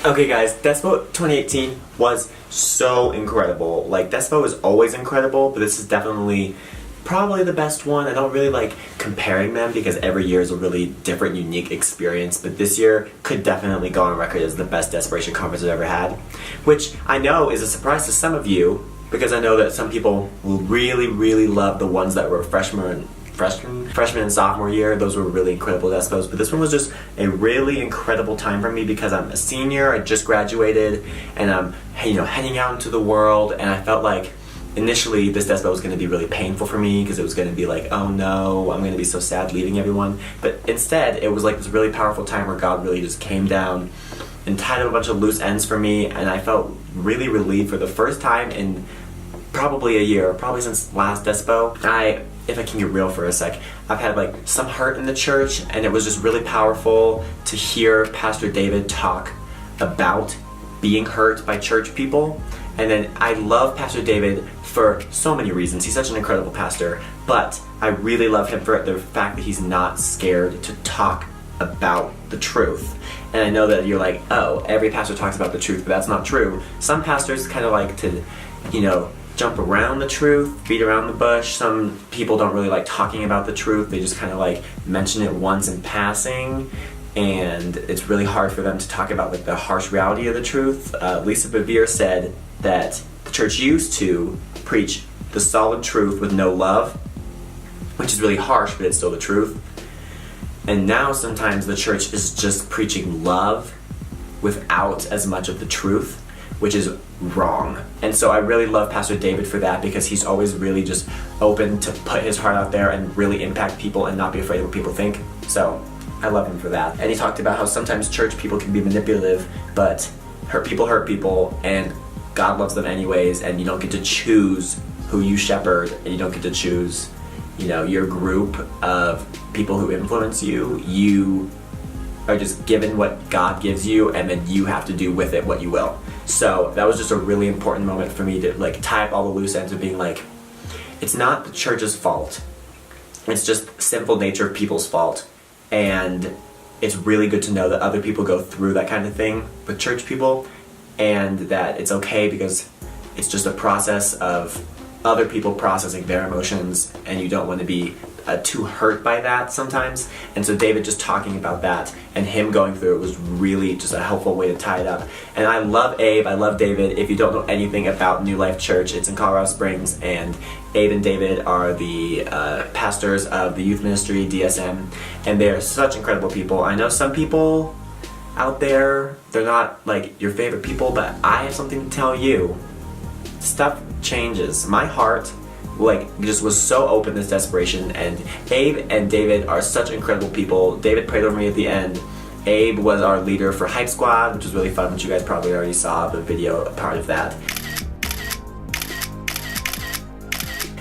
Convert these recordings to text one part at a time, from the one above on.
Okay guys, Despo 2018 was so incredible. Like, Despo is always incredible, but this is definitely probably the best one. I don't really like comparing them because every year is a really different, unique experience, but this year could definitely go on record as the best Desperation conference I've ever had, which I know is a surprise to some of you because I know that some people will really love the ones that were freshman and sophomore year. Those were really incredible Despos, but this one was just a really incredible time for me because I'm a senior, I just graduated, and I'm heading out into the world, and I felt like initially this Despo was going to be really painful for me because it was going to be like, oh no, I'm going to be so sad leaving everyone, but instead it was like this really powerful time where God really just came down and tied up a bunch of loose ends for me, and I felt really relieved for the first time in probably a year, probably since last Despo. If I can get real for a sec, I've had like some hurt in the church, and it was just really powerful to hear Pastor David talk about being hurt by church people. And then I love Pastor David for so many reasons. He's such an incredible pastor, but I really love him for the fact that he's not scared to talk about the truth. And I know that you're like, oh, every pastor talks about the truth, but that's not true. Some pastors kind of like to, jump around the truth, beat around the bush. Some people don't really like talking about the truth. They just kind of like mention it once in passing, and it's really hard for them to talk about like the harsh reality of the truth. Lisa Bevere said that the church used to preach the solid truth with no love, which is really harsh, but it's still the truth. And now sometimes the church is just preaching love without as much of the truth, which is wrong. And so I really love Pastor David for that because he's always really just open to put his heart out there and really impact people and not be afraid of what people think. So I love him for that. And he talked about how sometimes church people can be manipulative, but hurt people, and God loves them anyways, and you don't get to choose who you shepherd, and you don't get to choose, your group of people who influence you. You are just given what God gives you, and then you have to do with it what you will. So that was just a really important moment for me to like tie up all the loose ends of being like, it's not the church's fault. It's just sinful nature of people's fault. And it's really good to know that other people go through that kind of thing with church people, and that it's okay because it's just a process of other people processing their emotions, and you don't want to be too hurt by that sometimes. And so David just talking about that and him going through it was really just a helpful way to tie it up. And I love Abe, I love David. If you don't know anything about New Life Church, it's in Colorado Springs, and Abe and David are the pastors of the youth ministry, DSM, and they're such incredible people. I know some people out there, they're not like your favorite people, but I have something to tell you. Stuff changes. My heart just was so open this desperation, and Abe and David are such incredible people. David prayed over me at the end. Abe was our leader for Hype Squad, which was really fun, which you guys probably already saw the video part of that.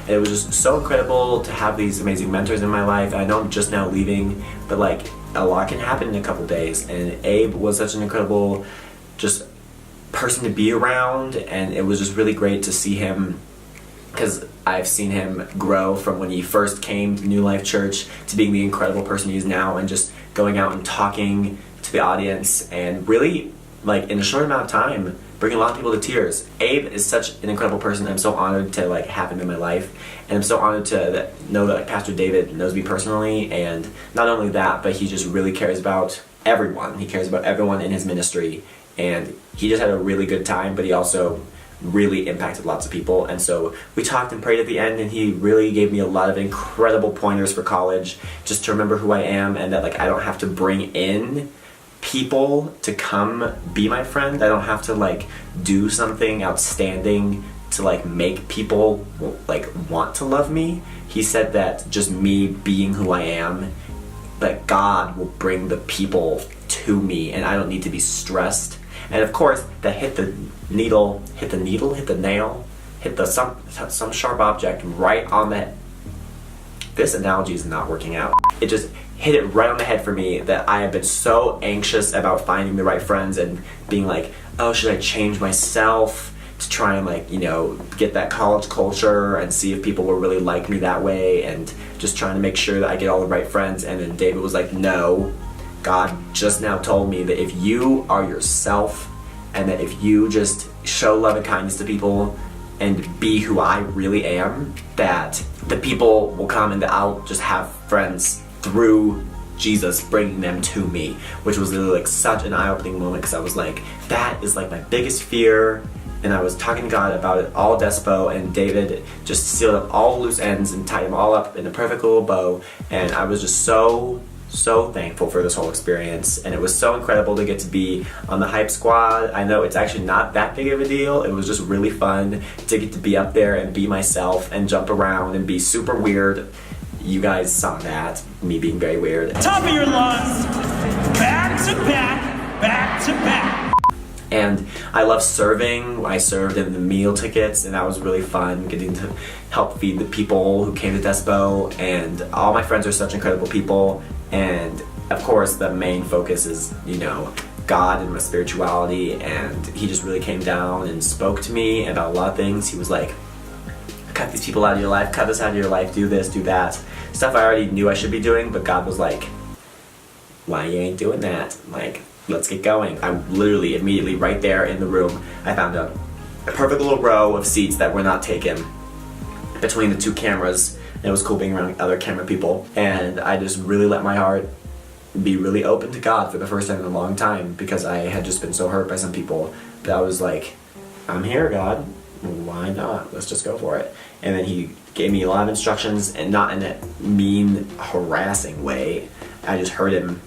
And it was just so incredible to have these amazing mentors in my life. I know I'm just now leaving, but like a lot can happen in a couple days, and Abe was such an incredible just person to be around, and it was just really great to see him, because I've seen him grow from when he first came to New Life Church to being the incredible person he is now, and just going out and talking to the audience and really, like, in a short amount of time, bringing a lot of people to tears. Abe is such an incredible person. I'm so honored to like have him in my life, and I'm so honored to know that Pastor David knows me personally, and not only that, but he just really cares about everyone. He cares about everyone in his ministry, and he just had a really good time, but he also really impacted lots of people. And so we talked and prayed at the end, and he really gave me a lot of incredible pointers for college, just to remember who I am, and that like I don't have to bring in people to come be my friend. I don't have to like do something outstanding to like make people like want to love me. He said that just me being who I am, that God will bring the people to me, and I don't need to be stressed. And of course, that hit the nail, hit some sharp object right on the head. This analogy is not working out. It just hit it right on the head for me that I have been so anxious about finding the right friends and being like, oh, should I change myself to try and like, get that college culture and see if people will really like me that way, and just trying to make sure that I get all the right friends. And then David was like, no, God just now told me that if you are yourself, and that if you just show love and kindness to people and be who I really am, that the people will come and that I'll just have friends through Jesus bringing them to me, which was really like such an eye-opening moment, because I was like, that is like my biggest fear. And I was talking to God about it all Despo, and David just sealed up all the loose ends and tied them all up in a perfect little bow. And I was just so thankful for this whole experience, and it was so incredible to get to be on the hype squad. I know it's actually not that big of a deal. It was just really fun to get to be up there and be myself and jump around and be super weird. You guys saw that, me being very weird. Top of your lungs, back to back, back to back. And I love serving. I served in the meal tickets, and that was really fun, getting to help feed the people who came to Despo. And all my friends are such incredible people. And of course, the main focus is, you know, God and my spirituality. And he just really came down and spoke to me about a lot of things. He was like, cut these people out of your life, cut this out of your life, do this, do that. Stuff I already knew I should be doing, but God was like, why you ain't doing that? Like, let's get going. I literally immediately right there in the room, I found a perfect little row of seats that were not taken between the two cameras. And it was cool being around other camera people. And I just really let my heart be really open to God for the first time in a long time, because I had just been so hurt by some people that I was like, I'm here, God. Why not? Let's just go for it. And then he gave me a lot of instructions, and not in a mean, harassing way. I just heard him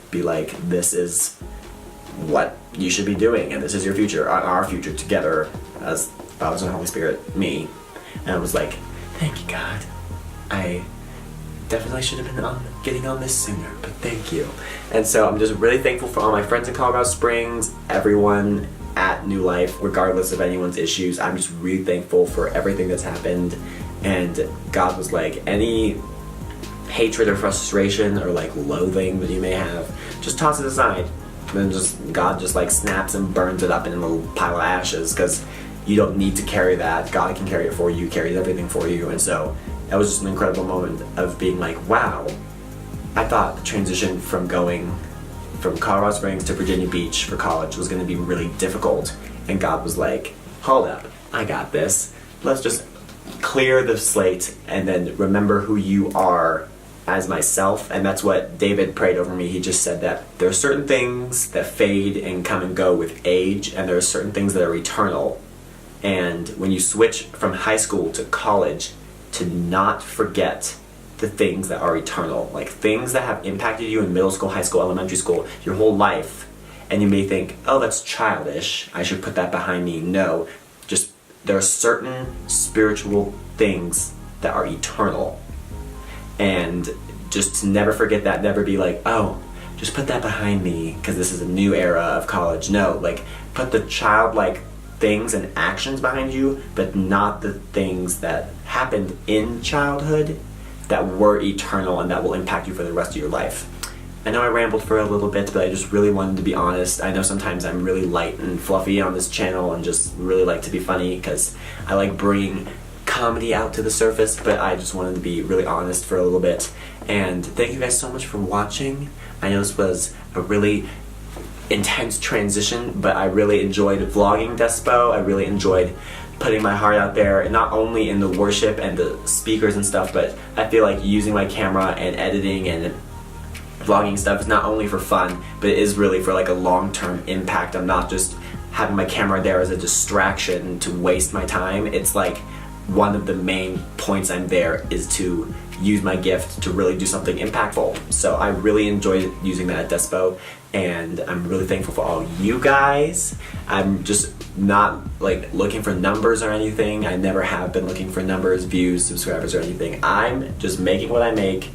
be like, this is what you should be doing, and this is your future, our future together as Father, Son, Holy Spirit, me. And I was like, thank you, God. I definitely should have been getting on this sooner, but thank you. And so I'm just really thankful for all my friends in Colorado Springs, everyone at New Life, regardless of anyone's issues. I'm just really thankful for everything that's happened. And God was like, any hatred or frustration or like loathing that you may have, just toss it aside. And then just God just like snaps and burns it up in a little pile of ashes, because you don't need to carry that. God can carry it for you, carries everything for you. And so that was just an incredible moment of being like, wow, I thought the transition from going from Colorado Springs to Virginia Beach for college was going to be really difficult. And God was like, hold up, I got this. Let's just clear the slate and then remember who you are as myself. And that's what David prayed over me. He just said that there are certain things that fade and come and go with age, and there are certain things that are eternal. And when you switch from high school to college, to not forget the things that are eternal, like things that have impacted you in middle school, high school, elementary school, your whole life. And you may think, oh, that's childish, I should put that behind me. No, just there are certain spiritual things that are eternal. And just to never forget that, never be like, oh, just put that behind me because this is a new era of college. No, like put the childlike things and actions behind you, but not the things that happened in childhood that were eternal and that will impact you for the rest of your life. I know I rambled for a little bit, but I just really wanted to be honest. I know sometimes I'm really light and fluffy on this channel and just really like to be funny because I like bringing comedy out to the surface, but I just wanted to be really honest for a little bit. And thank you guys so much for watching. I know this was a really intense transition, but I really enjoyed vlogging Despo. I really enjoyed putting my heart out there, and not only in the worship and the speakers and stuff, but I feel like using my camera and editing and vlogging stuff is not only for fun, but it is really for like a long-term impact. I'm not just having my camera there as a distraction to waste my time. It's like one of the main points I'm there is to use my gift to really do something impactful. So I really enjoyed using that at Despo, and I'm really thankful for all you guys. I'm just not like looking for numbers or anything. I never have been looking for numbers, views, subscribers, or anything. I'm just making what I make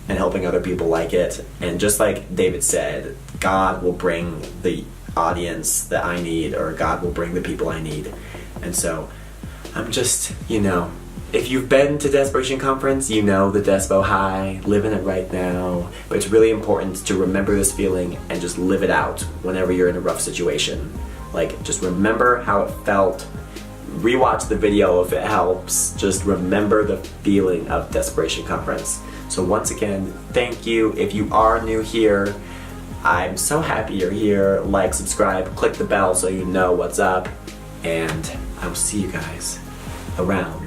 and helping other people like it. And just like David said, God will bring the audience that I need, or God will bring the people I need. And so I'm just, you know, if you've been to Desperation Conference, you know the Despo high, living it right now. But it's really important to remember this feeling and just live it out whenever you're in a rough situation. Like, just remember how it felt. Rewatch the video if it helps. Just remember the feeling of Desperation Conference. So once again, thank you. If you are new here, I'm so happy you're here. Like, subscribe, click the bell so you know what's up, and I will see you guys around.